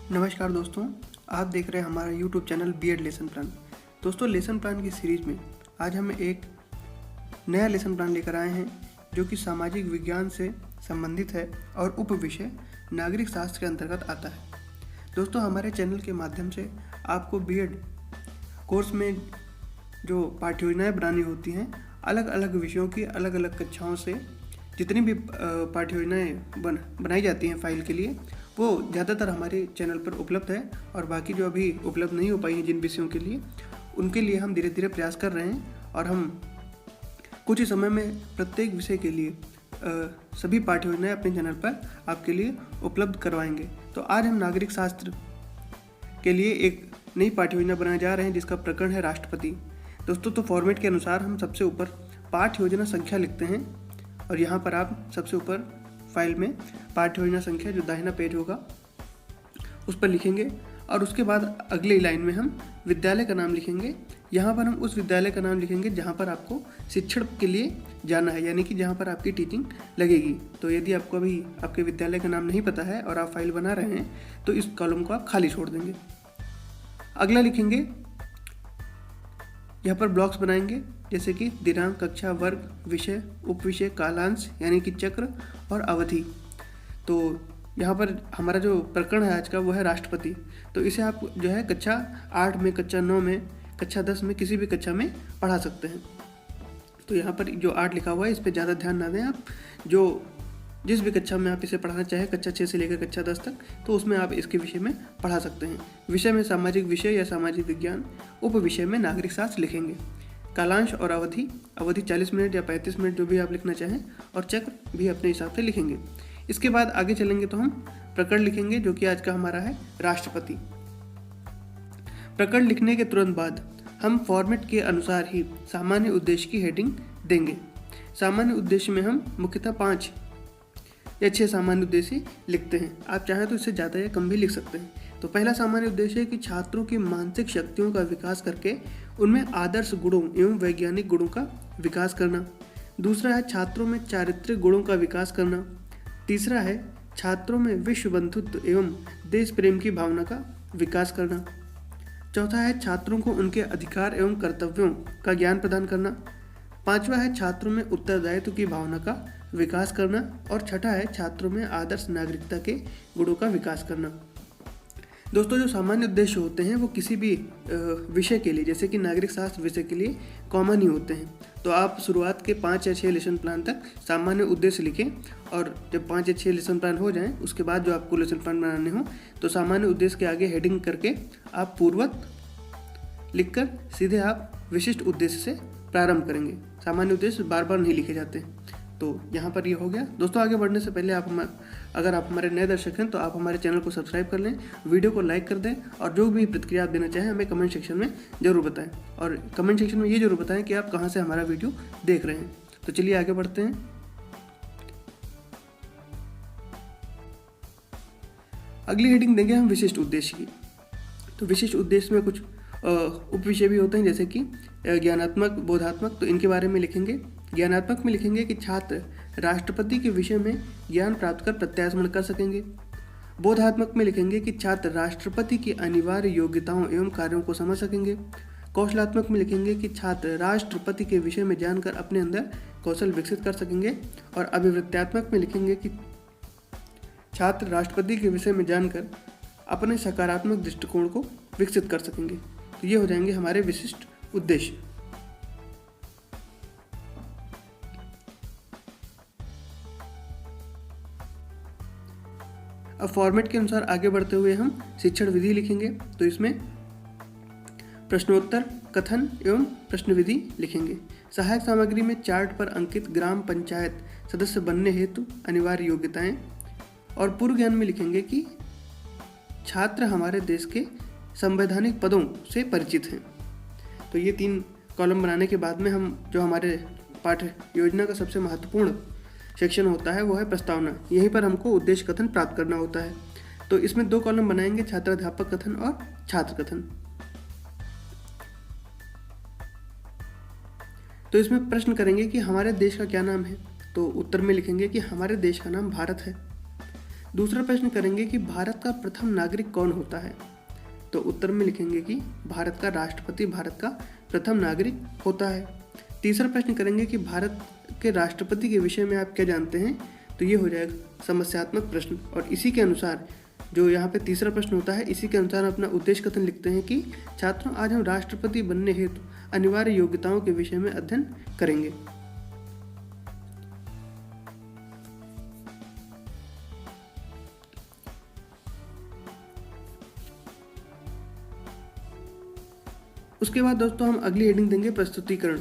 नमस्कार दोस्तों, आप देख रहे हैं हमारा YouTube channel BEd lesson plan. दोस्तों, लेसन प्लान की सीरीज में आज हम एक नया लेसन प्लान लेकर आए हैं जो कि सामाजिक विज्ञान से संबंधित है और उप विषय नागरिक शास्त्र के अंतर्गत आता है। दोस्तों, हमारे चैनल के माध्यम से आपको बीएड कोर्स में जो पाठ्य योजनाएँ बनानी होती हैं, अलग अलग विषयों की अलग अलग कक्षाओं से जितनी भी पाठ्य योजनाएँ बनाई जाती हैं फाइल के लिए, वो ज़्यादातर हमारे चैनल पर उपलब्ध है। और बाकी जो अभी उपलब्ध नहीं हो पाई हैं जिन विषयों के लिए, उनके लिए हम धीरे धीरे प्रयास कर रहे हैं और हम कुछ ही समय में प्रत्येक विषय के लिए सभी पाठ्य योजनाएँ अपने चैनल पर आपके लिए उपलब्ध करवाएंगे। तो आज हम नागरिक शास्त्र के लिए एक नई पाठ्य योजना बनाने जा रहे हैं जिसका प्रकरण है राष्ट्रपति। दोस्तों, तो फॉर्मेट के अनुसार हम सबसे ऊपर पाठ्य योजना संख्या लिखते हैं और यहाँ पर आप सबसे ऊपर फाइल में पाठ्य योजना संख्या जो दाहिना पेज होगा उस पर लिखेंगे और उसके बाद अगले लाइन में हम विद्यालय का नाम लिखेंगे। यहाँ पर हम उस विद्यालय का नाम लिखेंगे जहाँ पर आपको शिक्षण के लिए जाना है, यानी कि जहाँ पर आपकी टीचिंग लगेगी। तो यदि आपको अभी आपके विद्यालय का नाम नहीं पता है और आप फाइल बना रहे हैं तो इस कॉलम को आप खाली छोड़ देंगे। अगला लिखेंगे, यहाँ पर ब्लॉक्स बनाएंगे जैसे कि दिनांक, कक्षा, वर्ग, विषय, उपविषय, कालांश यानी कि चक्र और अवधि। तो यहाँ पर हमारा जो प्रकरण है आज का वो है राष्ट्रपति। तो इसे आप जो है कक्षा 8 में, कक्षा 9 में, कक्षा 10 में, किसी भी कक्षा में पढ़ा सकते हैं। तो यहाँ पर जो 8 लिखा हुआ है इस पर ज़्यादा ध्यान ना दें आप। जो जिस भी कक्षा में आप इसे पढ़ाना चाहें, कक्षा 6 से लेकर कक्षा 10 तक, तो उसमें आप इसके विषय में पढ़ा सकते हैं। विषय में सामाजिक विषय या सामाजिक विज्ञान, उप विषय में नागरिक शास्त्र लिखेंगे। कालांश और अवधि 40 मिनट या 35 मिनट जो भी आप लिखना चाहें, और चक्र भी अपने हिसाब से लिखेंगे। इसके बाद आगे चलेंगे तो हम प्रकरण लिखेंगे जो कि आज का हमारा है राष्ट्रपति। प्रकरण लिखने के तुरंत बाद हम फॉर्मेट के अनुसार ही सामान्य उद्देश्य की हेडिंग देंगे। सामान्य उद्देश्य में हम मुख्यतः 5 या 6 सामान्य उद्देश्य लिखते हैं। आप चाहें तो इससे ज़्यादा या कम भी लिख सकते हैं। तो पहला सामान्य उद्देश्य है कि छात्रों की मानसिक शक्तियों का विकास करके उनमें आदर्श गुणों एवं वैज्ञानिक गुणों का विकास करना। दूसरा है छात्रों में चारित्रिक गुणों का विकास करना। तीसरा है छात्रों में विश्व बंधुत्व एवं देश प्रेम की भावना का विकास करना। चौथा है छात्रों को उनके अधिकार एवं कर्तव्यों का ज्ञान प्रदान करना। पांचवा है छात्रों में उत्तरदायित्व की भावना का विकास करना। और छठा है छात्रों में आदर्श नागरिकता के गुणों का विकास करना। दोस्तों, जो सामान्य उद्देश्य होते हैं वो किसी भी विषय के लिए, जैसे कि नागरिक शास्त्र विषय के लिए कॉमन ही होते हैं। तो आप शुरुआत के 5 या 6 लेसन प्लान तक सामान्य उद्देश्य लिखें और जब 5 या 6 लेसन प्लान हो जाएं उसके बाद जो आपको लेसन प्लान बनाने हो तो सामान्य उद्देश्य के आगे हेडिंग करके आप पूर्वत लिखकर सीधे आप विशिष्ट उद्देश्य से प्रारंभ करेंगे। सामान्य उद्देश्य बार बार नहीं लिखे जाते। तो यहाँ पर ये हो गया। दोस्तों, आगे बढ़ने से पहले अगर आप हमारे नए दर्शक हैं तो आप हमारे चैनल को सब्सक्राइब कर लें, वीडियो को लाइक कर दें और जो भी प्रतिक्रिया आप देना चाहें हमें कमेंट सेक्शन में ज़रूर बताएं। और कमेंट सेक्शन में ये ज़रूर बताएं कि आप कहाँ से हमारा वीडियो देख रहे हैं। तो चलिए आगे बढ़ते हैं। अगली हेडिंग देंगे हम विशिष्ट उद्देश्य की। तो विशिष्ट उद्देश्य में कुछ उप विषय भी होते हैं जैसे कि ज्ञानात्मक, बोधात्मक। तो इनके बारे में लिखेंगे। ज्ञानात्मक में लिखेंगे कि छात्र राष्ट्रपति के विषय में ज्ञान प्राप्त कर प्रत्याशमन कर सकेंगे। बोधात्मक में लिखेंगे कि छात्र राष्ट्रपति की अनिवार्य योग्यताओं एवं कार्यों को समझ सकेंगे। कौशलात्मक में लिखेंगे कि छात्र राष्ट्रपति के विषय में जानकर अपने अंदर कौशल विकसित कर सकेंगे। और अभिवृत्त्यात्मक में लिखेंगे कि छात्र राष्ट्रपति के विषय में जानकर अपने सकारात्मक दृष्टिकोण को विकसित कर सकेंगे। तो ये हो जाएंगे हमारे विशिष्ट उद्देश्य। अब फॉर्मेट के अनुसार आगे बढ़ते हुए हम शिक्षण विधि लिखेंगे। तो इसमें प्रश्नोत्तर, कथन एवं प्रश्न विधि लिखेंगे। सहायक सामग्री में चार्ट पर अंकित ग्राम पंचायत सदस्य बनने हेतु अनिवार्य योग्यताएं। और पूर्व ज्ञान में लिखेंगे कि छात्र हमारे देश के संवैधानिक पदों से परिचित हैं। तो ये 3 कॉलम बनाने के बाद में हम जो हमारे पाठ्य योजना का सबसे महत्वपूर्ण सेक्शन होता है वो है प्रस्तावना। यहीं पर हमको उद्देश्य कथन प्राप्त करना होता है। तो इसमें 2 कॉलम बनाएंगे, छात्राध्यापक कथन और छात्र कथन। तो इसमें प्रश्न करेंगे कि हमारे देश का क्या नाम है। तो उत्तर में लिखेंगे कि हमारे देश का नाम भारत है। दूसरा प्रश्न करेंगे कि भारत का प्रथम नागरिक कौन होता है। तो उत्तर में लिखेंगे कि भारत का राष्ट्रपति भारत का प्रथम नागरिक होता है। तीसरा प्रश्न करेंगे कि भारत के राष्ट्रपति के विषय में आप क्या जानते हैं। तो ये हो जाएगा समस्यात्मक प्रश्न, और इसी के अनुसार जो यहाँ पे तीसरा प्रश्न होता है, इसी के अनुसार अपना उद्देश्य कथन लिखते हैं कि छात्रों, आज हम राष्ट्रपति बनने हेतु अनिवार्य योग्यताओं के विषय में अध्ययन करेंगे। उसके बाद दोस्तों हम अगली हेडिंग देंगे प्रस्तुतिकरण।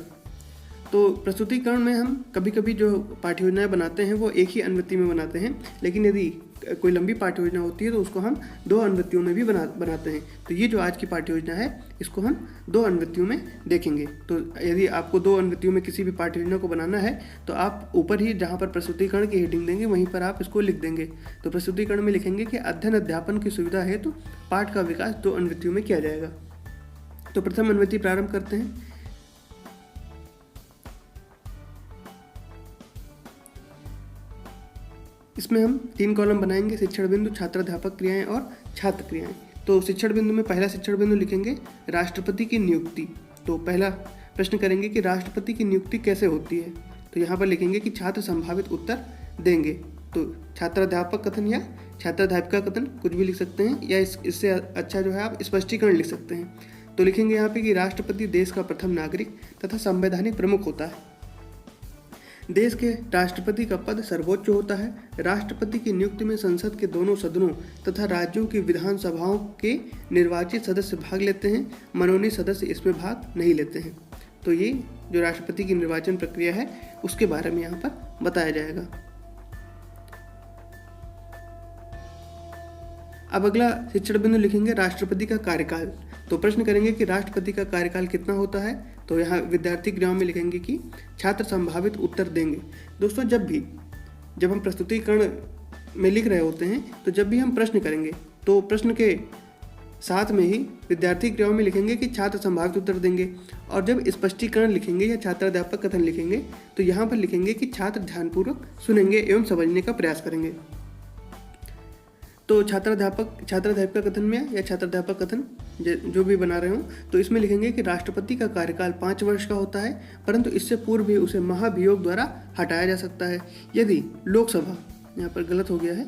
तो प्रस्तुतिकरण में हम कभी कभी जो पाठ्य योजनाएं बनाते हैं वो एक ही अनुवृत्ति में बनाते हैं, लेकिन यदि कोई लंबी पाठ्य योजना होती है तो उसको हम 2 अनुवृत्तियों में भी बनाते हैं। तो ये जो आज की पाठ्य योजना है इसको हम 2 अनुवृत्तियों में देखेंगे। तो यदि आपको 2 अनुवृत्तियों में किसी भी पाठ्य योजना को बनाना है तो आप ऊपर ही जहाँ पर प्रस्तुतिकरण की हेडिंग देंगे वहीं पर आप इसको लिख देंगे। तो प्रस्तुतिकरण में लिखेंगे कि अध्ययन अध्यापन की सुविधा हेतु पाठ का विकास 2 अनुवृत्तियों में किया जाएगा। तो प्रथम अनुवृत्ति प्रारंभ करते हैं। इसमें हम 3 कॉलम बनाएंगे, शिक्षण बिंदु, छात्राध्यापक क्रियाएं और छात्र क्रियाएं। तो शिक्षण बिंदु में पहला शिक्षण बिंदु लिखेंगे राष्ट्रपति की नियुक्ति। तो पहला प्रश्न करेंगे कि राष्ट्रपति की नियुक्ति कैसे होती है। तो यहाँ पर लिखेंगे कि छात्र संभावित उत्तर देंगे। तो छात्राध्यापक कथन या छात्राध्यापिका कथन कुछ भी लिख सकते हैं, या इससे अच्छा जो है आप स्पष्टीकरण लिख सकते हैं। तो लिखेंगे यहाँ पे कि राष्ट्रपति देश का प्रथम नागरिक तथा संवैधानिक प्रमुख होता है। देश के राष्ट्रपति का पद सर्वोच्च होता है। राष्ट्रपति की नियुक्ति में संसद के दोनों सदनों तथा राज्यों की विधानसभाओं के निर्वाचित सदस्य भाग लेते हैं, मनोनीत सदस्य इसमें भाग नहीं लेते हैं। तो ये जो राष्ट्रपति की निर्वाचन प्रक्रिया है उसके बारे में यहाँ पर बताया जाएगा। अब अगला शिक्षण बिंदु लिखेंगे राष्ट्रपति का कार्यकाल। तो प्रश्न करेंगे कि राष्ट्रपति का कार्यकाल कितना होता है। तो यहाँ विद्यार्थी क्रियाओं में लिखेंगे कि छात्र संभावित उत्तर देंगे। दोस्तों जब हम प्रस्तुतिकरण में लिख रहे होते हैं तो जब भी हम प्रश्न करेंगे तो प्रश्न के साथ में ही विद्यार्थी क्रियाओं में लिखेंगे कि छात्र संभावित उत्तर देंगे, और जब स्पष्टीकरण लिखेंगे या छात्राध्यापक कथन लिखेंगे तो यहाँ पर लिखेंगे कि छात्र ध्यानपूर्वक सुनेंगे एवं समझने का प्रयास करेंगे। तो छात्राध्यापिका कथन में या छात्राध्यापक कथन जो भी बना रहे हो तो इसमें लिखेंगे कि राष्ट्रपति का कार्यकाल 5 वर्ष का होता है, परंतु इससे पूर्व भी उसे महाभियोग द्वारा हटाया जा सकता है यदि लोकसभा, यहाँ पर गलत हो गया है,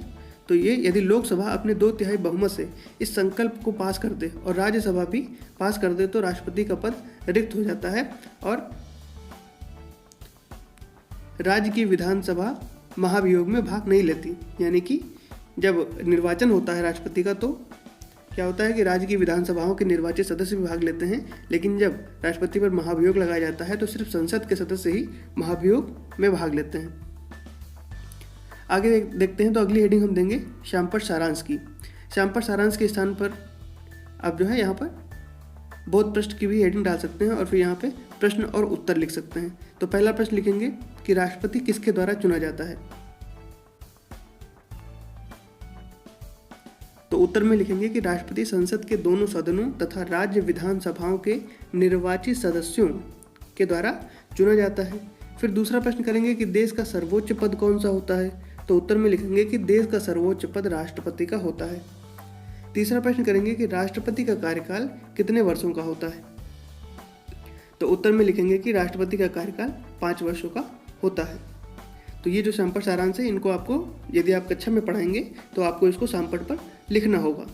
तो ये यदि लोकसभा अपने 2/3 बहुमत से इस संकल्प को पास कर दे और राज्यसभा भी पास कर दे तो राष्ट्रपति का पद रिक्त हो जाता है और राज्य की विधानसभा महाभियोग में भाग नहीं लेती। यानी कि जब निर्वाचन होता है राष्ट्रपति का तो क्या होता है कि राज्य की विधानसभाओं के निर्वाचित सदस्य भी भाग लेते हैं, लेकिन जब राष्ट्रपति पर महाभियोग लगाया जाता है तो सिर्फ संसद के सदस्य ही महाभियोग में भाग लेते हैं। आगे देखते हैं। तो अगली हेडिंग हम देंगे श्यामपट्ट सारांश की। श्यामपट्ट सारांश के स्थान पर आप जो है यहाँ पर बोध पृष्ठ की भी हेडिंग डाल सकते हैं और फिर यहाँ पे प्रश्न और उत्तर लिख सकते हैं। तो पहला प्रश्न लिखेंगे कि राष्ट्रपति किसके द्वारा चुना जाता है। तो उत्तर में लिखेंगे कि राष्ट्रपति संसद के दोनों सदनों तथा राज्य विधानसभाओं के निर्वाचित सदस्यों के द्वारा चुना जाता है। फिर दूसरा प्रश्न करेंगे कि देश का सर्वोच्च पद कौन सा होता है। तो उत्तर में लिखेंगे कि देश का सर्वोच्च पद राष्ट्रपति का होता है। तीसरा प्रश्न करेंगे कि राष्ट्रपति का कार्यकाल कितने वर्षों का होता है। तो उत्तर में लिखेंगे कि राष्ट्रपति का कार्यकाल 5 वर्षों का होता है। तो ये जो श्यामपट्ट सारांश है इनको आपको यदि आप कक्षा में पढ़ाएंगे तो आपको इसको श्यामपट्ट पर लिखना होगा।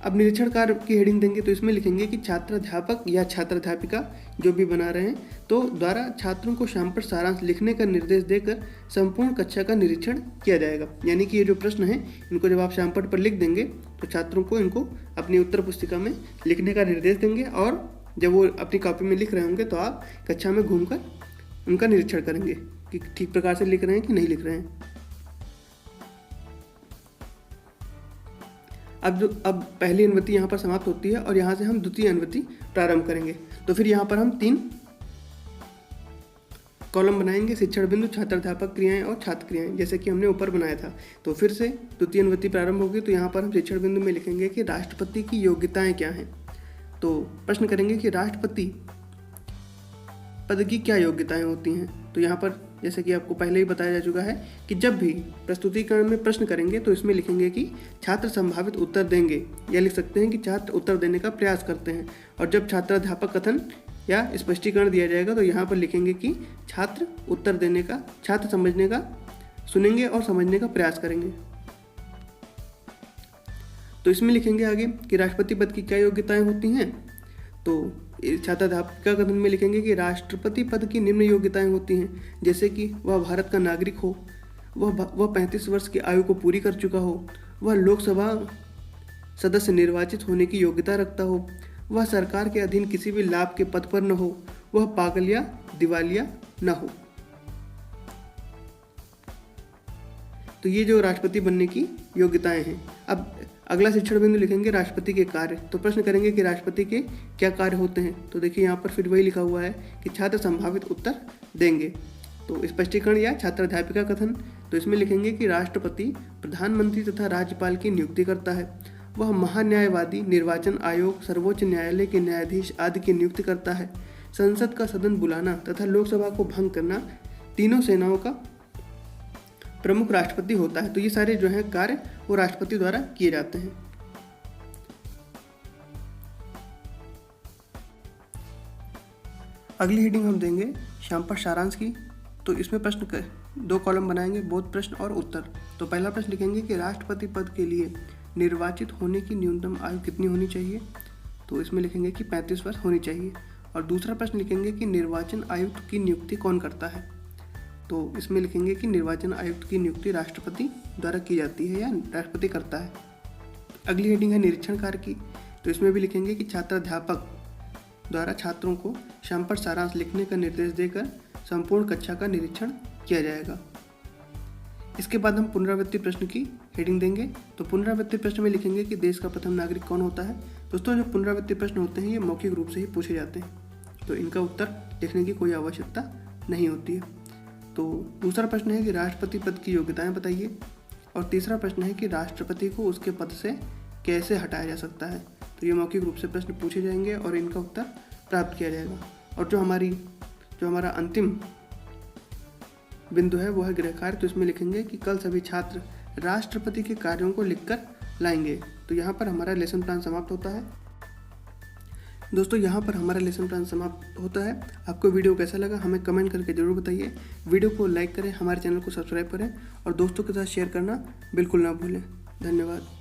अब निरीक्षण कार्य की हेडिंग देंगे तो इसमें लिखेंगे कि छात्राध्यापक या छात्राध्यापिका जो भी बना रहे हैं तो द्वारा छात्रों को श्यामपट्ट सारांश लिखने का निर्देश देकर संपूर्ण कक्षा का निरीक्षण किया जाएगा। यानी कि ये जो प्रश्न है इनको जब आप श्यामपट्ट पर लिख देंगे तो छात्रों को इनको अपनी उत्तर पुस्तिका में लिखने का निर्देश देंगे और जब वो अपनी कॉपी में लिख रहे होंगे तो आप कक्षा में घूमकर उनका निरीक्षण करेंगे कि ठीक प्रकार से लिख रहे हैं कि नहीं लिख रहे हैं। अब पहली अनुवृत्ति यहाँ पर समाप्त होती है और यहाँ से हम द्वितीय अनुवृत्ति प्रारंभ करेंगे। तो फिर यहाँ पर हम 3 कॉलम बनाएंगे, शिक्षण बिंदु, छात्राध्यापक क्रियाएं और छात्र क्रियाएं, जैसे कि हमने ऊपर बनाया था। तो फिर से द्वितीय अनुवृत्ति प्रारंभ होगी। तो यहाँ पर हम शिक्षण बिंदु में लिखेंगे कि राष्ट्रपति की योग्यताएं क्या हैं। तो प्रश्न करेंगे कि राष्ट्रपति पद की क्या योग्यताएं होती हैं। तो यहाँ पर जैसे कि आपको पहले ही बताया जा चुका है कि जब भी प्रस्तुतिकरण में प्रश्न करेंगे तो इसमें लिखेंगे कि छात्र संभावित उत्तर देंगे, या लिख सकते हैं कि छात्र उत्तर देने का प्रयास करते हैं। और जब छात्राध्यापक कथन या स्पष्टीकरण दिया जाएगा तो यहाँ पर लिखेंगे कि छात्र उत्तर देने का, छात्र समझने का, सुनेंगे और समझने का प्रयास करेंगे। तो इसमें लिखेंगे आगे कि राष्ट्रपति पद की क्या योग्यताएं होती हैं। तो छात्राध्यापिका कथन में लिखेंगे कि राष्ट्रपति पद की निम्न योग्यताएं होती हैं, जैसे कि वह भारत का नागरिक हो, वह 35 वर्ष की आयु को पूरी कर चुका हो, वह लोकसभा सदस्य निर्वाचित होने की योग्यता रखता हो, वह सरकार के अधीन किसी भी लाभ के पद पर न हो, वह पागल या दिवालिया न हो। तो ये जो राष्ट्रपति बनने की योग्यताएं हैं। अब अगला शिक्षण बिंदु लिखेंगे राष्ट्रपति के कार्य। तो प्रश्न करेंगे कि राष्ट्रपति के क्या कार्य होते हैं। तो देखिए यहाँ पर फिर वही लिखा हुआ है कि छात्र संभावित उत्तर देंगे। तो स्पष्टीकरण या छात्राध्यापिका कथन, तो इसमें लिखेंगे कि राष्ट्रपति प्रधानमंत्री तथा राज्यपाल की नियुक्ति करता है, वह महान्यायवादी, निर्वाचन आयोग, सर्वोच्च न्यायालय के न्यायाधीश आदि की नियुक्ति करता है, संसद का सदन बुलाना तथा लोकसभा को भंग करना तीनों सेनाओं का प्रमुख राष्ट्रपति होता है। तो ये सारे जो हैं कार्य वो राष्ट्रपति द्वारा किए जाते हैं। अगली हेडिंग हम देंगे श्यामपट्ट सारांश की। तो इसमें प्रश्न 2 कॉलम बनाएंगे, बोध प्रश्न और उत्तर। तो पहला प्रश्न लिखेंगे कि राष्ट्रपति पद के लिए निर्वाचित होने की न्यूनतम आयु कितनी होनी चाहिए। तो इसमें लिखेंगे कि 35 वर्ष होनी चाहिए। और दूसरा प्रश्न लिखेंगे कि निर्वाचन आयुक्त की नियुक्ति कौन करता है। तो इसमें लिखेंगे कि निर्वाचन आयुक्त की नियुक्ति राष्ट्रपति द्वारा की जाती है या राष्ट्रपति करता है। अगली हेडिंग है निरीक्षण कार्य की। तो इसमें भी लिखेंगे कि छात्राध्यापक द्वारा छात्रों को श्यामपट्ट सारांश लिखने का निर्देश देकर संपूर्ण कक्षा का निरीक्षण किया जाएगा। इसके बाद हम पुनरावृत्ति प्रश्न की हेडिंग देंगे। तो पुनरावृत्ति प्रश्न में लिखेंगे कि देश का प्रथम नागरिक कौन होता है। दोस्तों, जो पुनरावृत्ति प्रश्न होते हैं ये मौखिक रूप से ही पूछे जाते हैं, तो इनका उत्तर लिखने की कोई आवश्यकता नहीं होती है। तो दूसरा प्रश्न है कि राष्ट्रपति पद की योग्यताएं बताइए। और तीसरा प्रश्न है कि राष्ट्रपति को उसके पद से कैसे हटाया जा सकता है। तो ये मौखिक रूप से प्रश्न पूछे जाएंगे और इनका उत्तर प्राप्त किया जाएगा। और जो हमारा अंतिम बिंदु है वो है गृह कार्य। तो इसमें लिखेंगे कि कल सभी छात्र राष्ट्रपति के कार्यों को लिखकर लाएंगे। तो यहाँ पर हमारा लेसन प्लान समाप्त होता है। दोस्तों, यहाँ पर हमारा लेसन प्लान समाप्त होता है। आपको वीडियो कैसा लगा हमें कमेंट करके ज़रूर बताइए। वीडियो को लाइक करें, हमारे चैनल को सब्सक्राइब करें और दोस्तों के साथ शेयर करना बिल्कुल ना भूलें। धन्यवाद।